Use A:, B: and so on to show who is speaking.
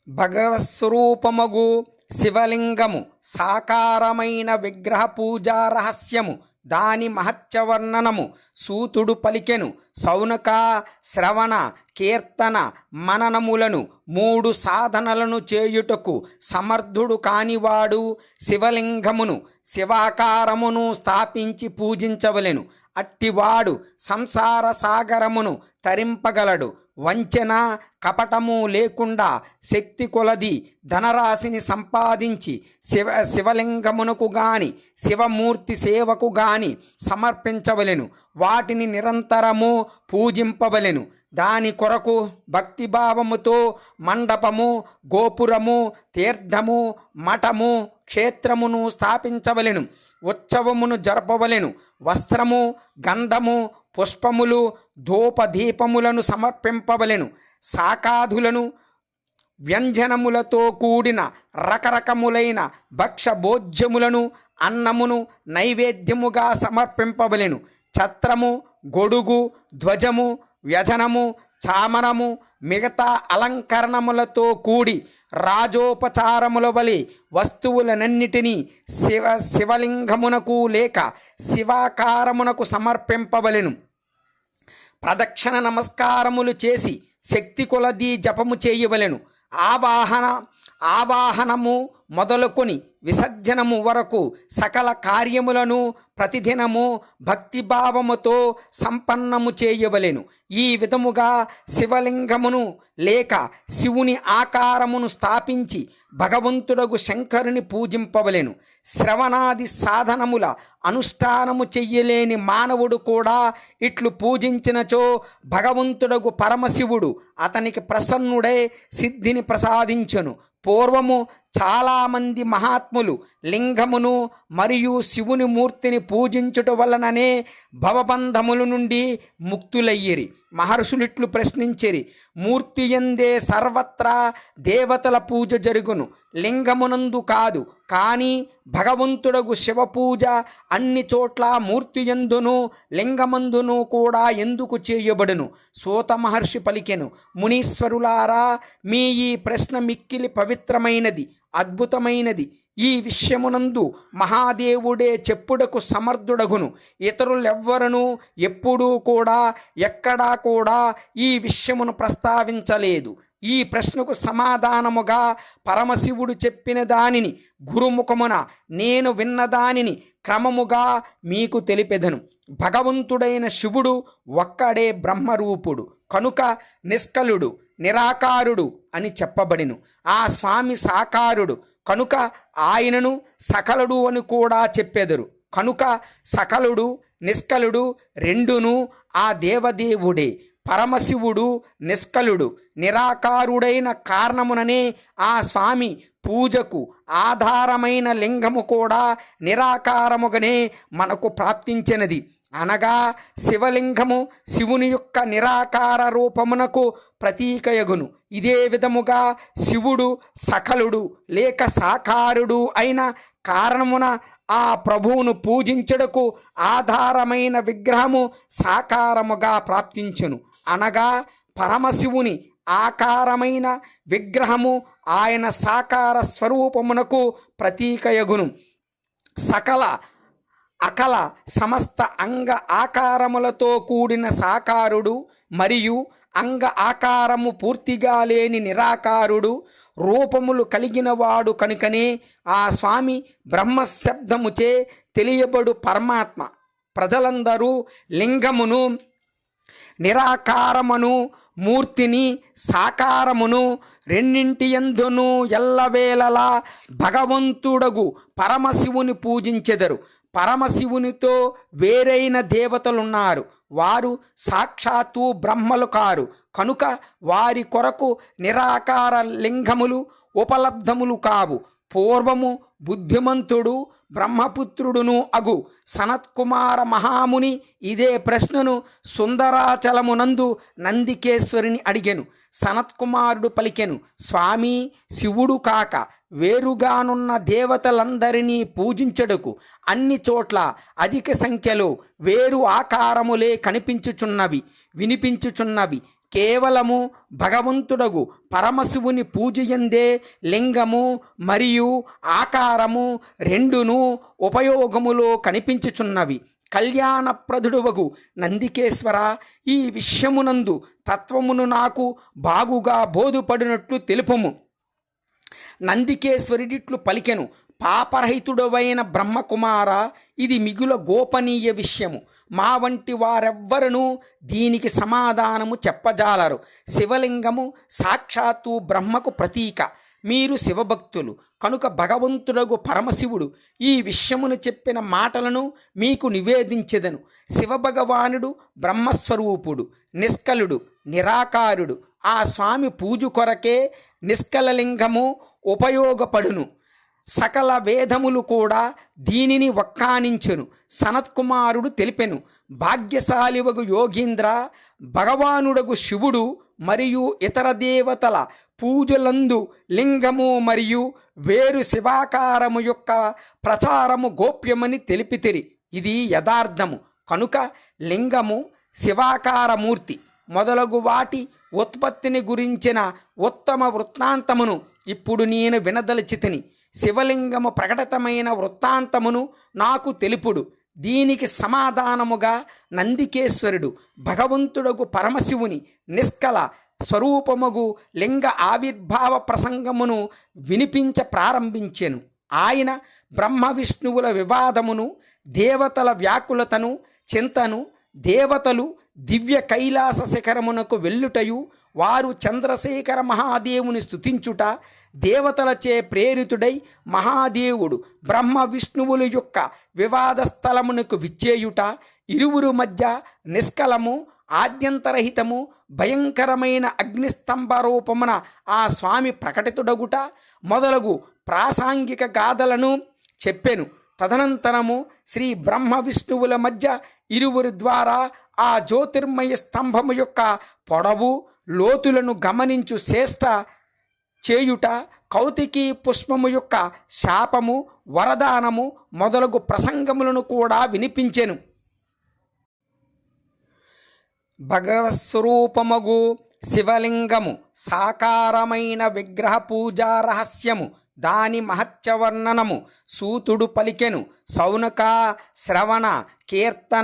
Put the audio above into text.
A: భగవత్స్వరూపమగు శివలింగము సాకారమైన విగ్రహ పూజా రహస్యము దాని మహత్యవర్ణనము సూతుడు పలికెను. సౌనక శ్రవణ కీర్తన మననములను 3 సాధనలను చేయుటకు సమర్థుడు కానివాడు శివలింగమును శివాకారమును స్థాపించి పూజించవలెను. అట్టివాడు సంసార సాగరమును తరింపగలడు. వంచన కపటము లేకుండా శక్తి కొలది ధనరాశిని సంపాదించి శివలింగమునకు గాని శివమూర్తి సేవకు గాని సమర్పించవలెను. వాటిని నిరంతరము పూజింపవలెను. దాని కొరకు భక్తిభావముతో మండపము, గోపురము, తీర్థము, మఠము, క్షేత్రమును స్థాపించవలెను. ఉత్సవమును జరపవలెను. వస్త్రము, గంధము, పుష్పములు, ధూపదీపములను సమర్పింపవలెను. శాకాదులను వ్యంజనములతో కూడిన రకరకములైన భక్ష్యభోజ్యములను అన్నమును నైవేద్యముగా సమర్పింపవలెను. ఛత్రము, గొడుగు, ధ్వజము, వ్యజనము, చామరము, మిగతా అలంకరణములతో కూడి రాజోపచారముల వలె వస్తువులనన్నిటినీ శివలింగమునకు లేక శివాకారమునకు సమర్పింపవలెను. ప్రదక్షిణ నమస్కారములు చేసి శక్తి కొలది జపము చేయవలెను. ఆవాహనము మొదలుకొని విసర్జనము వరకు సకల కార్యములను ప్రతిదినము భక్తిభావముతో సంపన్నము చేయవలెను. ఈ విధముగా శివలింగమును లేక శివుని ఆకారమును స్థాపించి భగవంతుడగు శంకరుని పూజింపవలెను. శ్రవణాది సాధనముల అనుష్ఠానము చెయ్యలేని మానవుడు కూడా ఇట్లు పూజించినచో భగవంతుడగు పరమశివుడు అతనికి ప్రసన్నుడై సిద్ధిని ప్రసాదించును. పూర్వము చాలామంది మహాత్ములు లింగమును మరియు శివుని మూర్తిని పూజించుట వలననే భవబంధముల నుండి ముక్తులయ్యిరి. మహర్షులిట్లు ప్రశ్నించిరి. మూర్తి యందే సర్వత్రా దేవతల పూజ జరుగును, లింగమునందు కాదు. కానీ భగవంతుడగు శివపూజ అన్ని చోట్ల మూర్తియందును లింగమందును కూడా ఎందుకు చేయబడును? సూత మహర్షి పలికెను. మునీశ్వరులారా, మీ ఈ ప్రశ్న మిక్కిలి పవిత్రమైనది, అద్భుతమైనది. ఈ విషయమునందు మహాదేవుడే చెప్పుటకు సమర్థుడగును. ఇతరులెవ్వరూ ఎప్పుడూ కూడా ఎక్కడా కూడా ఈ విషయమును ప్రస్తావించలేదు. ఈ ప్రశ్నకు సమాధానముగా పరమశివుడు చెప్పిన దానిని గురుముఖమున నేను విన్నదానిని క్రమముగా మీకు తెలిపెదను. భగవంతుడైన శివుడు ఒక్కడే బ్రహ్మరూపుడు కనుక నిష్కలుడు, నిరాకారుడు అని చెప్పబడిను. ఆ స్వామి సాకారుడు కనుక ఆయనను సకలుడు అని కూడా చెప్పెదరు. కనుక సకలుడు, నిష్కలుడు రెండును ఆ దేవదేవుడే. పరమశివుడు నిష్కలుడు, నిరాకారుడైన కారణముననే ఆ స్వామి పూజకు ఆధారమైన లింగము కూడా నిరాకారముగానే మనకు ప్రాప్తించినది. అనగా శివలింగము శివుని యొక్క నిరాకార రూపమునకు ప్రతీకయగును. ఇదే విధముగా శివుడు సకలుడు లేక సాకారుడు అయిన కారణమున ఆ ప్రభువును పూజించుటకు ఆధారమైన విగ్రహము సాకారముగా ప్రాప్తించును. అనగా పరమశివుని ఆకారమైన విగ్రహము ఆయన సాకార స్వరూపమునకు ప్రతీకయగును. సకల అకల సమస్త అంగ ఆకారములతో కూడిన సాకారుడు మరియు అంగ ఆకారము పూర్తిగా లేని నిరాకారుడు రూపములు కలిగినవాడు కనుకనే ఆ స్వామి బ్రహ్మశబ్దముచే తెలియబడు పరమాత్మ. ప్రజలందరూ లింగమును, నిరాకారమును, మూర్తిని, సాకారమును రెండింటియందును ఎల్లవేళలా భగవంతుడగు పరమశివుని పూజించెదరు. పరమశివునితో వేరైన దేవతలున్నారు. వారు సాక్షాత్తు బ్రహ్మలు కారు. కనుక వారి కొరకు నిరాకార లింగములు ఉపలబ్ధములు కావు. పూర్వము బుద్ధిమంతుడు బ్రహ్మపుత్రుడును అగు సనత్కుమార మహాముని ఇదే ప్రశ్నను సుందరాచలమునందు నందికేశ్వరిని అడిగెను. సనత్కుమారుడు పలికెను, స్వామి, శివుడు కాక వేరుగానున్న దేవతలందరినీ పూజించడుకు అన్ని చోట్ల అధిక సంఖ్యలో వేరు ఆకారములే కనిపించుచున్నవి, వినిపించుచున్నవి. కేవలము భగవంతుడగు పరమశివుని పూజయందే లింగము మరియు ఆకారము రెండును ఉపయోగములో కనిపించుచున్నవి. కళ్యాణప్రదుడవగు నందికేశ్వర, ఈ విషయమునందు తత్వమును నాకు బాగుగా బోధపడినట్లు తెలుపుము. నందికేశ్వరుడిట్లు పలికెను, పాపరహితుడవైన బ్రహ్మకుమార, ఇది మిగుల గోపనీయ విషయము. మా వంటి వారెవ్వరూ దీనికి సమాధానము చెప్పజాలరు. శివలింగము సాక్షాత్తు బ్రహ్మకు ప్రతీక. మీరు శివభక్తులు కనుక భగవంతుడగు పరమశివుడు ఈ విషయమును చెప్పిన మాటలను మీకు నివేదించెదను. శివభగవానుడు బ్రహ్మస్వరూపుడు, నిష్కలుడు, నిరాకారుడు. ఆ స్వామి పూజ కొరకే నిష్కలలింగము ఉపయోగపడును. సకల వేదములు కూడా దీనిని వక్కానించెను. సనత్కుమారుడు తెలిపెను, భాగ్యశాలివగు యోగీంద్ర, భగవానుడగు శివుడు మరియు ఇతర దేవతల పూజలందు లింగము మరియు వేరు శివాకారము యొక్క ప్రచారము గోప్యమని తెలిపితిరి. ఇది యథార్థము. కనుక లింగము, శివాకారమూర్తి మొదలగు వాటి ఉత్పత్తిని గురించిన ఉత్తమ వృత్తాంతమును ఇప్పుడు నేను వినదలిచితిని. శివలింగము ప్రకటితమైన వృత్తాంతమును నాకు తెలుపుడు. దీనికి సమాధానముగా నందికేశ్వరుడు భగవంతుడగు పరమశివుని నిష్కల స్వరూపముగు లింగ ఆవిర్భావ ప్రసంగమును వినిపించ ప్రారంభించెను. ఆయన బ్రహ్మ విష్ణువుల వివాదమును, దేవతల వ్యాకులతను, చింతను, దేవతలు దివ్య కైలాస శిఖరమునకు వెళ్ళుటయు, వారు చంద్రశేఖర మహాదేవుని స్తుతించుట, దేవతలచే ప్రేరితుడై మహాదేవుడు బ్రహ్మ విష్ణువుల యొక్క వివాద స్థలమునకు విచ్చేయుట, ఇరువురు మధ్య నిష్కలము, ఆద్యంతరహితము, భయంకరమైన అగ్నిస్తంభ రూపమున ఆ స్వామి ప్రకటితుడగుట మొదలగు ప్రాసాంగిక గాథలను చెప్పెను. తదనంతరము శ్రీ బ్రహ్మ విష్ణువుల మధ్య ఇరువురి ద్వారా ఆ జ్యోతిర్మయ స్తంభము యొక్క పొడవు లోతులను గమనించు శ్రేష్ట చేయుట, కౌతికి పుష్పము యొక్క శాపము, వరదానము మొదలగు ప్రసంగములను కూడా వినిపించెను. భగవత్స్వరూపమగు శివలింగము సాకారమైన విగ్రహ పూజా రహస్యము, దాని మహత్యవర్ణనము సూతుడు పలికెను. సౌనక శ్రవణ కీర్తన